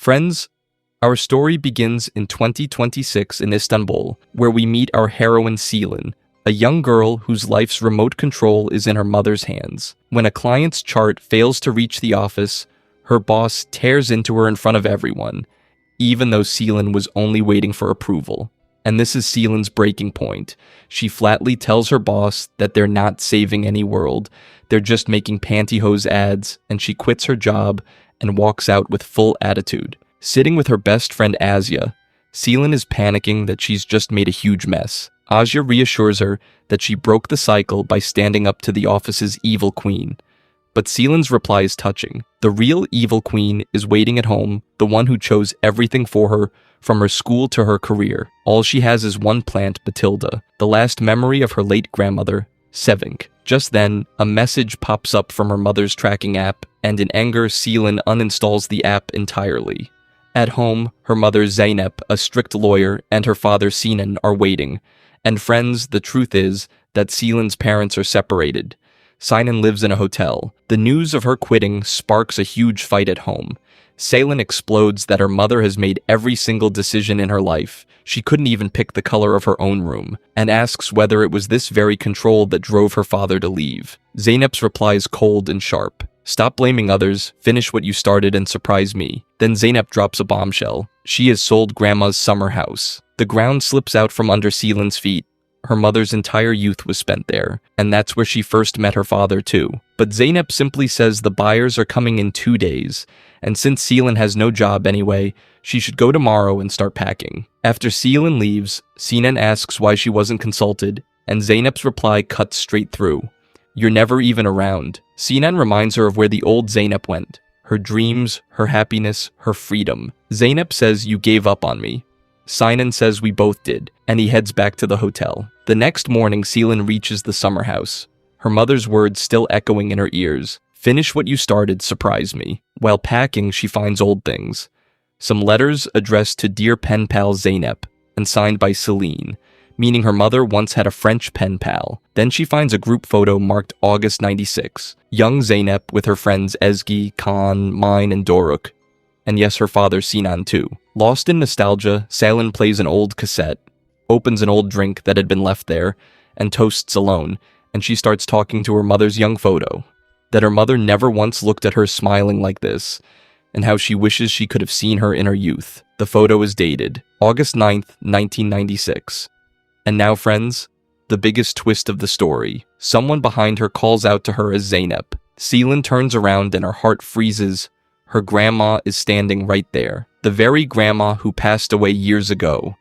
Friends, our story begins in 2026 in Istanbul, where we meet our heroine Selin, a young girl whose life's remote control is in her mother's hands. When a client's chart fails to reach the office, her boss tears into her in front of everyone, even though Selin was only waiting for approval. And this is Selin's breaking point. She flatly tells her boss that they're not saving any world, they're just making pantyhose ads, and she quits her job and walks out with full attitude. Sitting with her best friend Asya, Selin is panicking that she's just made a huge mess. Asya reassures her that she broke the cycle by standing up to the office's evil queen. But Selin's reply is touching. The real evil queen is waiting at home, the one who chose everything for her, from her school to her career. All she has is one plant, Batilda, the last memory of her late grandmother, Sevink. Just then, a message pops up from her mother's tracking app, and in anger, Selin uninstalls the app entirely. At home, her mother Zeynep, a strict lawyer, and her father Sinan are waiting. And friends, the truth is that Selin's parents are separated. Sinan lives in a hotel. The news of her quitting sparks a huge fight at home. Selin explodes that her mother has made every single decision in her life. She couldn't even pick the color of her own room, and asks whether it was this very control that drove her father to leave. Zeynep's reply is cold and sharp. Stop blaming others, finish what you started and surprise me. Then Zeynep drops a bombshell. She has sold Grandma's summer house. The ground slips out from under Selin's feet. Her mother's entire youth was spent there, and that's where she first met her father too. But Zeynep simply says the buyers are coming in 2 days, and since Selin has no job anyway, she should go tomorrow and start packing. After Selin leaves, Sinan asks why she wasn't consulted, and Zeynep's reply cuts straight through. You're never even around. Sinan reminds her of where the old Zeynep went. Her dreams, her happiness, her freedom. Zeynep says you gave up on me. Sinan says we both did, and he heads back to the hotel. The next morning, Selin reaches the summer house, her mother's words still echoing in her ears. Finish what you started, surprise me. While packing, she finds old things. Some letters addressed to dear pen pal Zeynep, and signed by Selin, meaning her mother once had a French pen pal. Then she finds a group photo marked August 96. Young Zeynep with her friends Ezgi, Kaan, Mine, and Doruk. And yes, her father Sinan too. Lost in nostalgia, Selin plays an old cassette, opens an old drink that had been left there, and toasts alone, and she starts talking to her mother's young photo. That her mother never once looked at her smiling like this, and how she wishes she could have seen her in her youth. The photo is dated August 9th, 1996. And now, friends, the biggest twist of the story. Someone behind her calls out to her as Zeynep. Selin turns around and her heart freezes. Her grandma is standing right there. The very grandma who passed away years ago.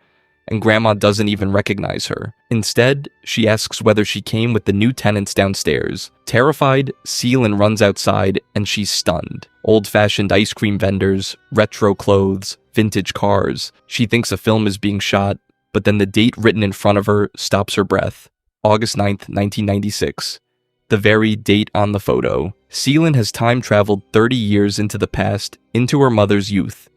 And grandma doesn't even recognize her. Instead, she asks whether she came with the new tenants downstairs. Terrified, Selin runs outside and she's stunned. Old-fashioned ice cream vendors, retro clothes, vintage cars. She thinks a film is being shot, but then the date written in front of her stops her breath. August 9th, 1996. The very date on the photo. Selin has time-traveled 30 years into the past, into her mother's youth.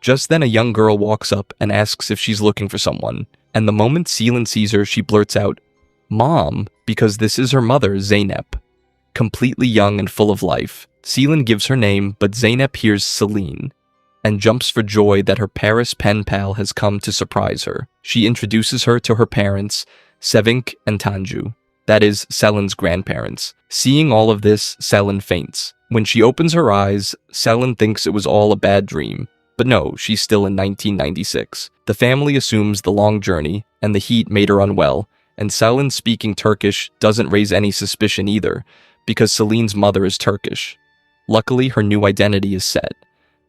Just then a young girl walks up and asks if she's looking for someone, and the moment Selin sees her, she blurts out, "Mom," because this is her mother, Zeynep. Completely young and full of life. Selin gives her name, but Zeynep hears Selin, and jumps for joy that her Paris pen pal has come to surprise her. She introduces her to her parents, Sevink and Tanju. That is, Selin's grandparents. Seeing all of this, Selin faints. When she opens her eyes, Selin thinks it was all a bad dream. But no, she's still in 1996. The family assumes the long journey, and the heat made her unwell, and Selin speaking Turkish doesn't raise any suspicion either, because Selin's mother is Turkish. Luckily, her new identity is set.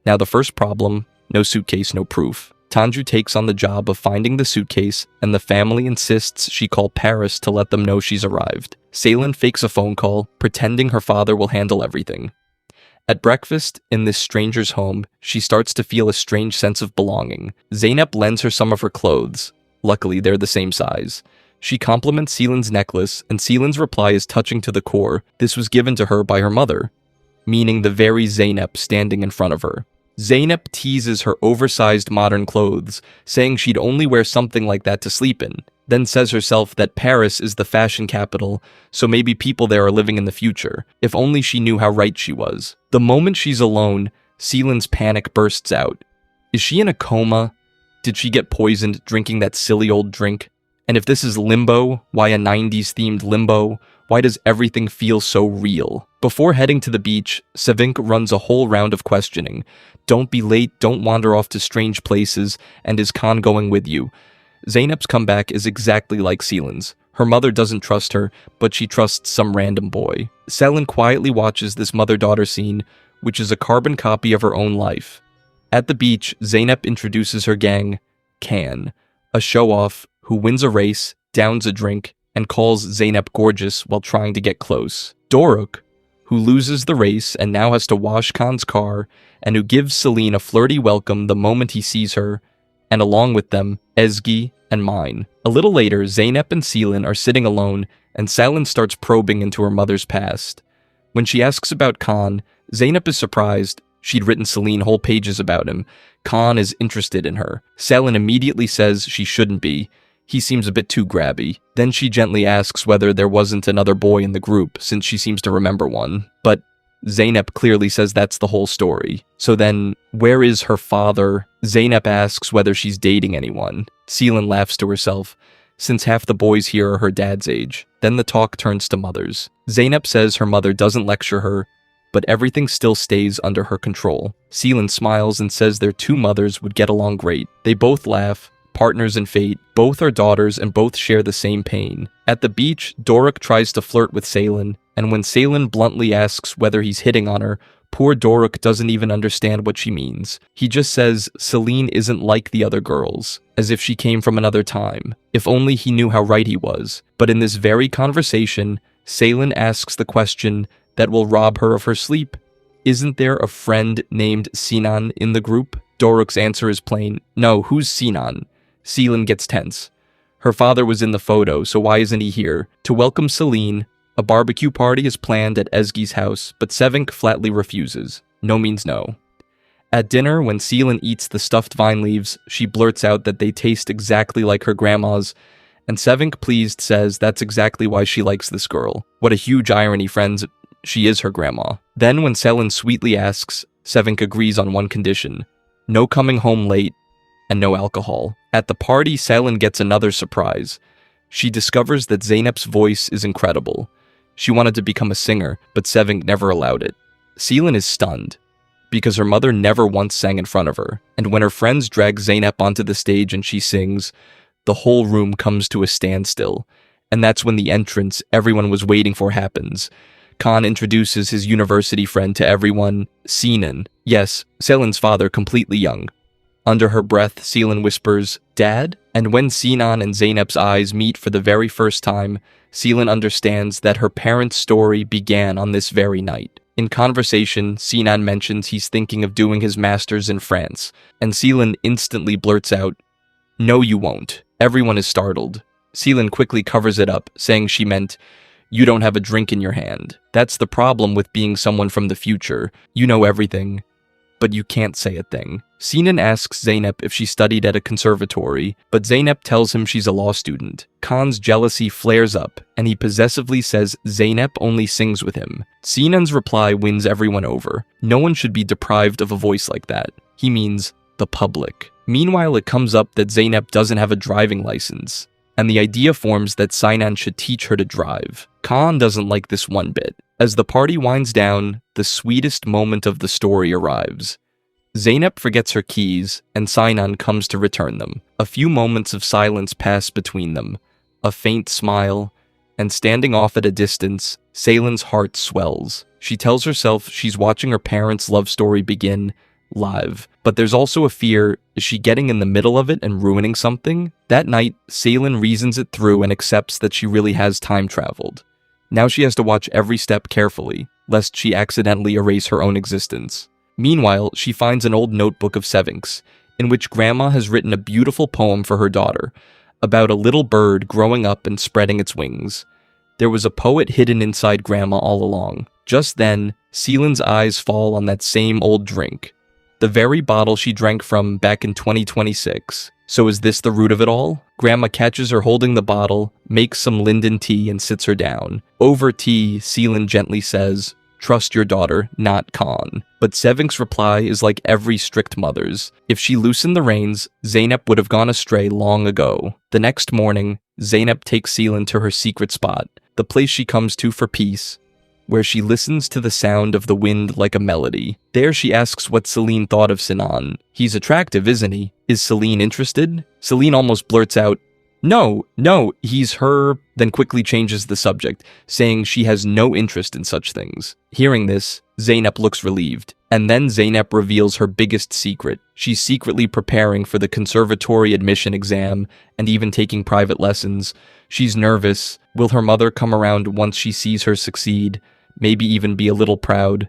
Now the first problem, no suitcase, no proof. Tanju takes on the job of finding the suitcase, and the family insists she call Paris to let them know she's arrived. Selin fakes a phone call, pretending her father will handle everything. At breakfast, in this stranger's home, she starts to feel a strange sense of belonging. Zeynep lends her some of her clothes. Luckily, they're the same size. She compliments Selin's necklace, and Selin's reply is touching to the core. This was given to her by her mother, meaning the very Zeynep standing in front of her. Zeynep teases her oversized modern clothes, saying she'd only wear something like that to sleep in, then says herself that Paris is the fashion capital, so maybe people there are living in the future. If only she knew how right she was. The moment she's alone, Selin's panic bursts out. Is she in a coma? Did she get poisoned drinking that silly old drink? And if this is limbo, why a 90s themed limbo? Why does everything feel so real? Before heading to the beach, Sevink runs a whole round of questioning. Don't be late, don't wander off to strange places, and is Khan going with you? Zeynep's comeback is exactly like Selin's. Her mother doesn't trust her, but she trusts some random boy. Selin quietly watches this mother-daughter scene, which is a carbon copy of her own life. At the beach, Zeynep introduces her gang, Can, a show-off who wins a race, downs a drink, and calls Zeynep gorgeous while trying to get close. Doruk, who loses the race and now has to wash Khan's car, and who gives Selin a flirty welcome the moment he sees her, and along with them, Ezgi and Mine. A little later, Zeynep and Selin are sitting alone, and Selin starts probing into her mother's past. When she asks about Khan, Zeynep is surprised. She'd written Selin whole pages about him. Khan is interested in her. Selin immediately says she shouldn't be. He seems a bit too grabby. Then she gently asks whether there wasn't another boy in the group, since she seems to remember one. But Zeynep clearly says that's the whole story. So then, where is her father? Zeynep asks whether she's dating anyone. Selin laughs to herself, since half the boys here are her dad's age. Then the talk turns to mothers. Zeynep says her mother doesn't lecture her, but everything still stays under her control. Selin smiles and says their two mothers would get along great. They both laugh, partners in fate. Both are daughters and both share the same pain. At the beach, Doruk tries to flirt with Selin, and when Selin bluntly asks whether he's hitting on her, poor Doruk doesn't even understand what she means. He just says Selin isn't like the other girls, as if she came from another time. If only he knew how right he was. But in this very conversation, Selin asks the question that will rob her of her sleep. Isn't there a friend named Sinan in the group? Doruk's answer is plain. No, who's Sinan? Selin gets tense. Her father was in the photo, so why isn't he here? To welcome Selin, a barbecue party is planned at Ezgi's house, but Sevink flatly refuses. No means no. At dinner, when Selin eats the stuffed vine leaves, she blurts out that they taste exactly like her grandma's, and Sevink, pleased, says that's exactly why she likes this girl. What a huge irony, friends. She is her grandma. Then when Selin sweetly asks, Sevink agrees on one condition. No coming home late, and no alcohol. At the party, Selin gets another surprise. She discovers that Zeynep's voice is incredible. She wanted to become a singer, but Sevink never allowed it. Selin is stunned, because her mother never once sang in front of her, and when her friends drag Zeynep onto the stage and she sings, the whole room comes to a standstill, and that's when the entrance everyone was waiting for happens. Khan introduces his university friend to everyone, Sinan. Yes, Selin's father, completely young. Under her breath, Selin whispers, Dad? And when Sinan and Zeynep's eyes meet for the very first time, Selin understands that her parents' story began on this very night. In conversation, Sinan mentions he's thinking of doing his master's in France, and Selin instantly blurts out, No, you won't. Everyone is startled. Selin quickly covers it up, saying she meant, You don't have a drink in your hand. That's the problem with being someone from the future. You know everything, but you can't say a thing. Sinan asks Zeynep if she studied at a conservatory, but Zeynep tells him she's a law student. Khan's jealousy flares up, and he possessively says Zeynep only sings with him. Sinan's reply wins everyone over. No one should be deprived of a voice like that. He means the public. Meanwhile, it comes up that Zeynep doesn't have a driving license, and the idea forms that Sinan should teach her to drive. Khan doesn't like this one bit. As the party winds down, the sweetest moment of the story arrives. Zeynep forgets her keys, and Sinan comes to return them. A few moments of silence pass between them, a faint smile, and standing off at a distance, Selin's heart swells. She tells herself she's watching her parents' love story begin live, but there's also a fear, is she getting in the middle of it and ruining something? That night, Selin reasons it through and accepts that she really has time traveled. Now she has to watch every step carefully, lest she accidentally erase her own existence. Meanwhile, she finds an old notebook of Sevink's, in which Grandma has written a beautiful poem for her daughter, about a little bird growing up and spreading its wings. There was a poet hidden inside Grandma all along. Just then, Selin's eyes fall on that same old drink, the very bottle she drank from back in 2026. So is this the root of it all? Grandma catches her holding the bottle, makes some linden tea, and sits her down. Over tea, Selin gently says, Trust your daughter, not Khan. But Sevink's reply is like every strict mother's. If she loosened the reins, Zeynep would have gone astray long ago. The next morning, Zeynep takes Selin to her secret spot, the place she comes to for peace, where she listens to the sound of the wind like a melody. There she asks what Selin thought of Sinan. He's attractive, isn't he? Is Selin interested? Selin almost blurts out, No, he's her, then quickly changes the subject, saying she has no interest in such things. Hearing this, Zeynep looks relieved. And then Zeynep reveals her biggest secret. She's secretly preparing for the conservatory admission exam and even taking private lessons. She's nervous. Will her mother come around once she sees her succeed? Maybe even be a little proud?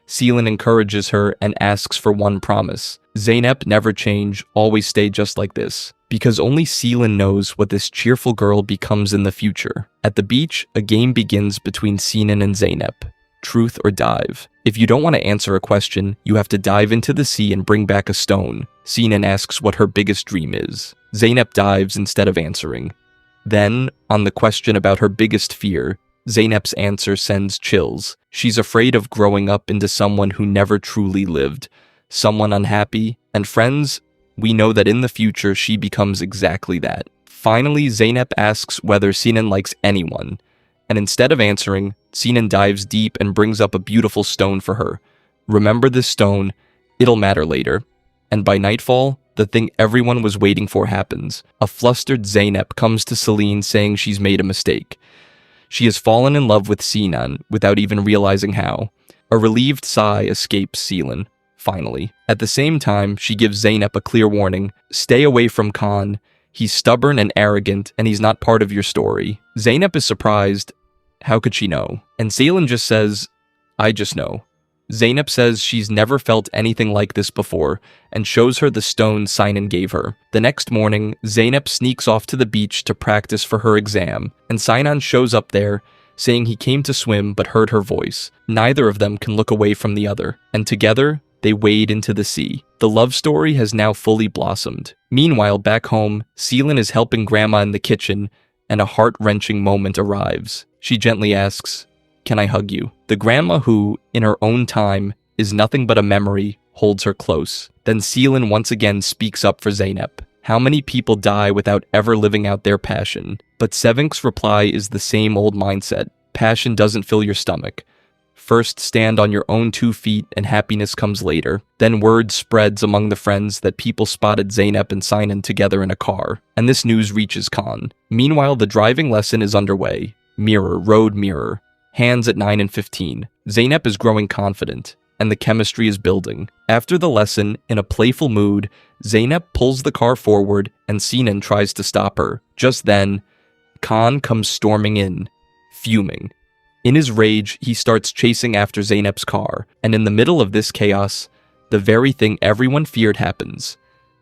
Selin encourages her and asks for one promise. Zeynep, never change, always stay just like this. Because only Selin knows what this cheerful girl becomes in the future. At the beach, a game begins between Sinan and Zeynep. Truth or dive. If you don't want to answer a question, you have to dive into the sea and bring back a stone. Sinan asks what her biggest dream is. Zeynep dives instead of answering. Then, on the question about her biggest fear, Zeynep's answer sends chills. She's afraid of growing up into someone who never truly lived, someone unhappy, and friends, we know that in the future she becomes exactly that. Finally, Zeynep asks whether Sinan likes anyone, and instead of answering, Sinan dives deep and brings up a beautiful stone for her. Remember this stone, it'll matter later. And by nightfall, the thing everyone was waiting for happens. A flustered Zeynep comes to Selin saying she's made a mistake. She has fallen in love with Sinan without even realizing how. A relieved sigh escapes Selin, finally. At the same time, she gives Zeynep a clear warning. Stay away from Khan. He's stubborn and arrogant, and he's not part of your story. Zeynep is surprised. How could she know? And Selin just says, I just know. Zeynep says she's never felt anything like this before and shows her the stone Sinan gave her. The next morning, Zeynep sneaks off to the beach to practice for her exam, and Sinan shows up there, saying he came to swim but heard her voice. Neither of them can look away from the other, and together, they wade into the sea. The love story has now fully blossomed. Meanwhile, back home, Selin is helping Grandma in the kitchen, and a heart-wrenching moment arrives. She gently asks, Can I hug you? The grandma who, in her own time, is nothing but a memory, holds her close. Then Selin once again speaks up for Zeynep. How many people die without ever living out their passion? But Sevink's reply is the same old mindset. Passion doesn't fill your stomach. First stand on your own 2 feet and happiness comes later. Then word spreads among the friends that people spotted Zeynep and Sinan together in a car, and this news reaches Khan. Meanwhile, the driving lesson is underway. Mirror, road mirror. Hands at 9 and 15. Zeynep is growing confident, and the chemistry is building. After the lesson, in a playful mood, Zeynep pulls the car forward and Sinan tries to stop her. Just then, Khan comes storming in, fuming. In his rage, he starts chasing after Zeynep's car, and in the middle of this chaos, the very thing everyone feared happens.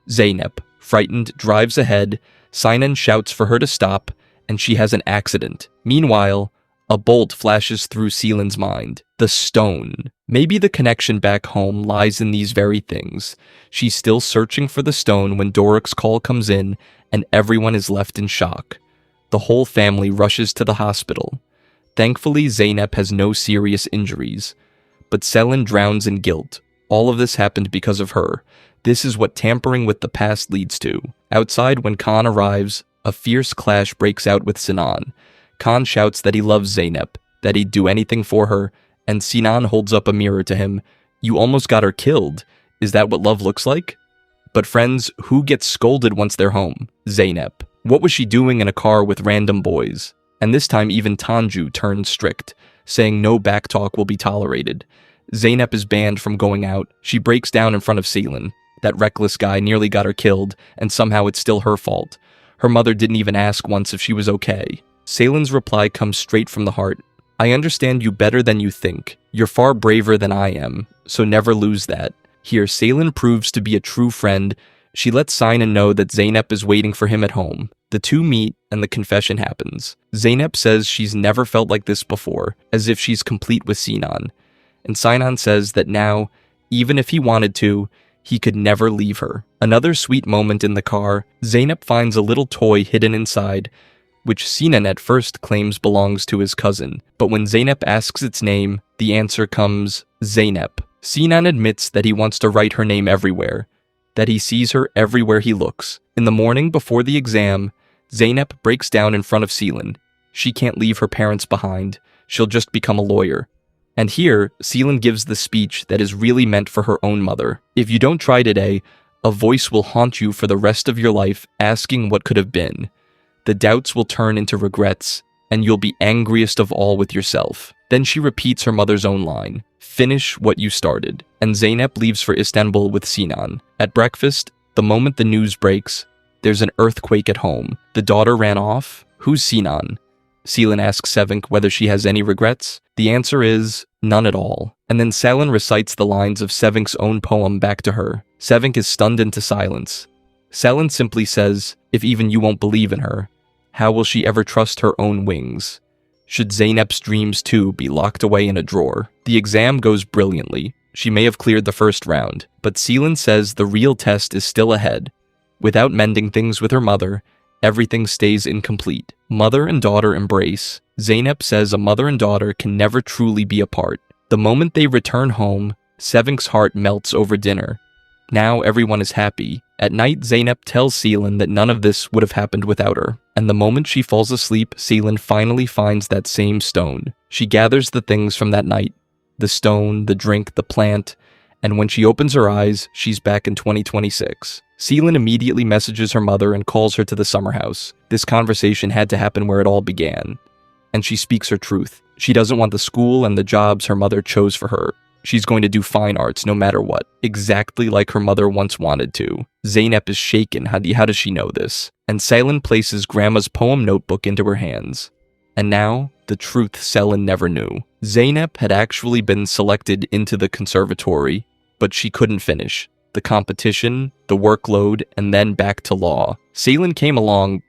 Zeynep, frightened, drives ahead, Sinan shouts for her to stop, and she has an accident. Meanwhile, a bolt flashes through Selin's mind. The stone. Maybe the connection back home lies in these very things. She's still searching for the stone when Doruk's call comes in, and everyone is left in shock. The whole family rushes to the hospital. Thankfully, Zeynep has no serious injuries. But Selin drowns in guilt. All of this happened because of her. This is what tampering with the past leads to. Outside, when Khan arrives, a fierce clash breaks out with Sinan. Khan shouts that he loves Zeynep, that he'd do anything for her, and Sinan holds up a mirror to him. You almost got her killed. Is that what love looks like? But friends, who gets scolded once they're home? Zeynep. What was she doing in a car with random boys? And this time even Tanju turns strict, saying no backtalk will be tolerated. Zeynep is banned from going out. She breaks down in front of Selin. That reckless guy nearly got her killed, and somehow it's still her fault. Her mother didn't even ask once if she was okay. Selin's reply comes straight from the heart. I understand you better than you think. You're far braver than I am, so never lose that. Here, Selin proves to be a true friend. She lets Sinan know that Zeynep is waiting for him at home. The two meet, and the confession happens. Zeynep says she's never felt like this before, as if she's complete with Sinan. And Sinan says that now, even if he wanted to, he could never leave her. Another sweet moment in the car, Zeynep finds a little toy hidden inside. which Sinan at first claims belongs to his cousin. But when Zeynep asks its name, the answer comes Zeynep. Sinan admits that he wants to write her name everywhere, that he sees her everywhere he looks. In the morning before the exam, Zeynep breaks down in front of Selin. She can't leave her parents behind. She'll just become a lawyer. And here, Selin gives the speech that is really meant for her own mother. If you don't try today, a voice will haunt you for the rest of your life asking what could have been. The doubts will turn into regrets, and you'll be angriest of all with yourself. Then she repeats her mother's own line, "Finish what you started." And Zeynep leaves for Istanbul with Sinan. At breakfast, the moment the news breaks, there's an earthquake at home. The daughter ran off. Who's Sinan? Selin asks Sevinç whether she has any regrets. The answer is none at all. And then Selin recites the lines of Sevinç's own poem back to her. Sevinç is stunned into silence. Selin simply says, "If even you won't believe in her, how will she ever trust her own wings? Should Zeynep's dreams too be locked away in a drawer?" The exam goes brilliantly. She may have cleared the first round, but Selin says the real test is still ahead. Without mending things with her mother, everything stays incomplete. Mother and daughter embrace. Zeynep says a mother and daughter can never truly be apart. The moment they return home, Sevinç's heart melts over dinner. Now everyone is happy. At night, Zeynep tells Selin that none of this would have happened without her. And the moment she falls asleep, Selin finally finds that same stone. She gathers the things from that night. The stone, the drink, the plant. And when she opens her eyes, she's back in 2026. Selin immediately messages her mother and calls her to the summer house. This conversation had to happen where it all began. And she speaks her truth. She doesn't want the school and the jobs her mother chose for her. She's going to do fine arts no matter what, exactly like her mother once wanted to. Zeynep is shaken. How does she know this? And Selin places Grandma's poem notebook into her hands. And now, the truth Selin never knew. Zeynep had actually been selected into the conservatory, but she couldn't finish. The competition, the workload, and then back to law. Selin came along,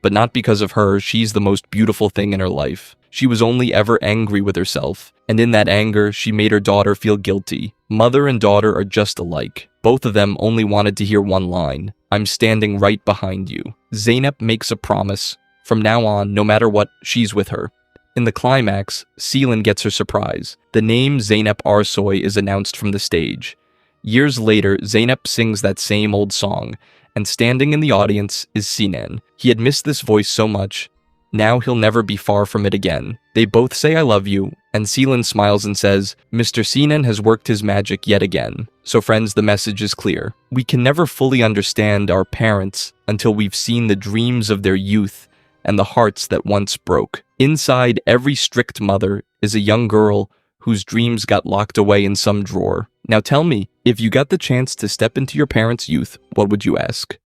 but not because of her. She's the most beautiful thing in her life. She was only ever angry with herself, and in that anger, she made her daughter feel guilty. Mother and daughter are just alike. Both of them only wanted to hear one line, "I'm standing right behind you." Zeynep makes a promise. From now on, no matter what, she's with her. In the climax, Selin gets her surprise. The name Zeynep Arsoy is announced from the stage. Years later, Zeynep sings that same old song, and standing in the audience is Sinan. He had missed this voice so much. Now he'll never be far from it again. They both say "I love you," and Selin smiles and says, "Mr. Sinan has worked his magic yet again." So friends, the message is clear. We can never fully understand our parents until we've seen the dreams of their youth and the hearts that once broke. Inside every strict mother is a young girl whose dreams got locked away in some drawer. Now tell me, if you got the chance to step into your parents' youth, what would you ask?